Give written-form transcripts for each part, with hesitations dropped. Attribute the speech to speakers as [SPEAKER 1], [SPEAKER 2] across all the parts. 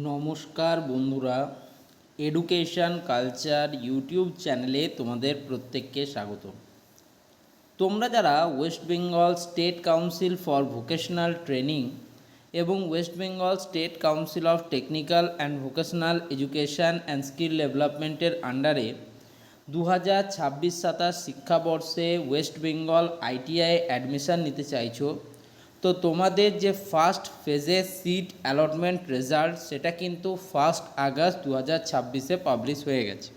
[SPEAKER 1] নমস্কার বন্ধুরা, education culture YouTube চ্যানেলে তোমাদের প্রত্যেককে স্বাগত। তোমরা যারা West Bengal State Council for Vocational Training এবং West Bengal State Council of Technical and Vocational Education and Skill ডেভেলপমেন্টের আন্ডারে 2026-27 শিক্ষাবর্ষে ওয়েস্ট বেঙ্গল আইটিআই অ্যাডমিশান নিতে চাইছো, তো তোমাদের যে ফার্স্ট ফেজে সিট অ্যালটমেন্ট রেজাল্ট সেটা কিন্তু 1 আগস্ট 2026-এ পাবলিশ হয়ে গেছে।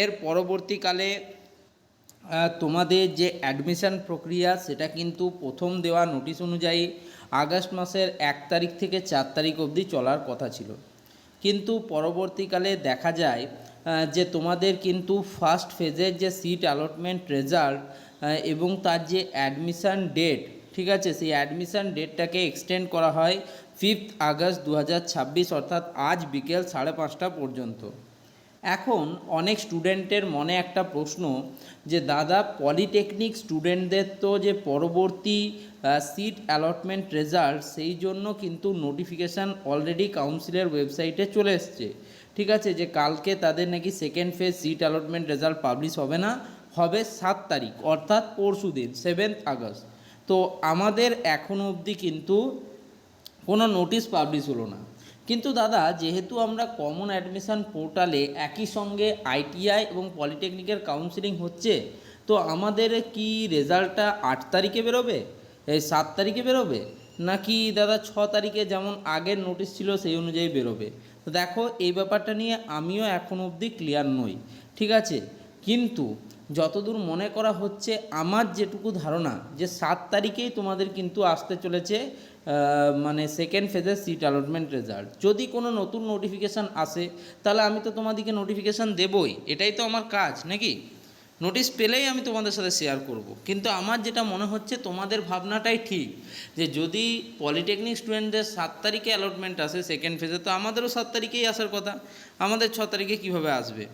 [SPEAKER 1] এর পরবর্তীকালে তোমাদের যে অ্যাডমিশান প্রক্রিয়া সেটা কিন্তু প্রথম দেওয়া নোটিশ অনুযায়ী আগস্ট মাসের 1 তারিখ থেকে 4 তারিখ অবধি চলার কথা ছিল, কিন্তু পরবর্তীকালে দেখা যায় যে তোমাদের কিন্তু ফার্স্ট ফেজের যে সিট অ্যালটমেন্ট রেজাল্ট এবং তার যে অ্যাডমিশান ডেট, ঠিক আছে, সেই অ্যাডমিশান ডেটটাকে এক্সটেন্ড করা হয় 5 আগস্ট 2026, অর্থাৎ আজ বিকেল 5:30 পর্যন্ত। এখন অনেক স্টুডেন্টের মনে একটা প্রশ্ন যে দাদা, পলিটেকনিক স্টুডেন্টদের তো যে পরবর্তী সিট অ্যালটমেন্ট রেজাল্ট সেই জন্য কিন্তু নোটিফিকেশান অলরেডি কাউন্সিলের ওয়েবসাইটে চলে এসছে, ঠিক আছে, যে কালকে তাদের নাকি second phase seat allotment result publish হবে না, হবে 7 তারিখ অর্থাৎ পরশু দিন 7 আগস্ট। তো আমাদের এখনও অবধি কিন্তু কোনো নোটিশ পাবলিশ হলো না। কিন্তু দাদা, যেহেতু আমরা কমন অ্যাডমিশান পোর্টালে একই সঙ্গে আইটিআই এবং পলিটেকনিকের কাউন্সিলিং হচ্ছে, তো আমাদের কি রেজাল্টটা 8 তারিখে বেরোবে, 7 তারিখে বেরোবে, নাকি দাদা 6 তারিখে যেমন আগের নোটিশ ছিল সেই অনুযায়ী বেরোবে? তো দেখো, এই ব্যাপারটা নিয়ে আমিও এখনও অবধি ক্লিয়ার নই, ঠিক আছে। কিন্তু যতদূর মনে করা হচ্ছে, আমার যেটুকু ধারণা, যে 7 তারিখেই তোমাদের কিন্তু আসতে চলেছে মানে সেকেন্ড ফেজের সিট অ্যালটমেন্ট রেজাল্ট। যদি কোনো নতুন নোটিফিকেশান আসে তাহলে আমি তো তোমাদেরকে নোটিফিকেশান দেবই, এটাই তো আমার কাজ নাকি। নোটিশ পেলেই আমি তোমাদের সাথে শেয়ার করব। কিন্তু আমার যেটা মনে হচ্ছে, তোমাদের ভাবনাটাই ঠিক, যে যদি পলিটেকনিক স্টুডেন্টদের 7 তারিখে অ্যালটমেন্ট আসে সেকেন্ড ফেজে, তো আমাদেরও 7 তারিখেই আসার কথা, আমাদের 6 তারিখে কীভাবে আসবে?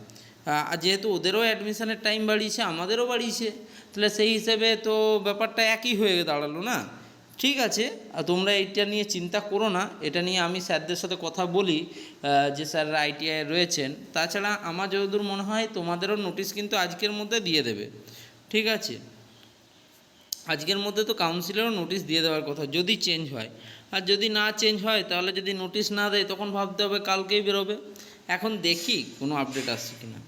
[SPEAKER 1] যেহেতু ওদেরও অ্যাডমিশানের টাইম বাড়িয়েছে, আমাদেরও বাড়িয়েছে, তাহলে সেই হিসেবে তো ব্যাপারটা একই হয়ে দাঁড়ালো না। ঠিক আছে, তোমরা এইটা নিয়ে চিন্তা করো না, এটা নিয়ে আমি স্যারদের সাথে কথা বলি, যে স্যাররা আইটিআই রয়েছেন। তাছাড়া আমার যতদূর মনে হয় তোমাদেরও নোটিশ কিন্তু আজকের মধ্যে দিয়ে দেবে, ঠিক আছে। আজকের মধ্যে তো কাউন্সিলেরও নোটিশ দিয়ে দেওয়ার কথা, যদি চেঞ্জ হয়। আর যদি না চেঞ্জ হয়, তাহলে যদি নোটিশ না দেয় তখন ভাবতে হবে কালকেই বেরোবে। এখন দেখি কোনো আপডেট আসছে কিনা।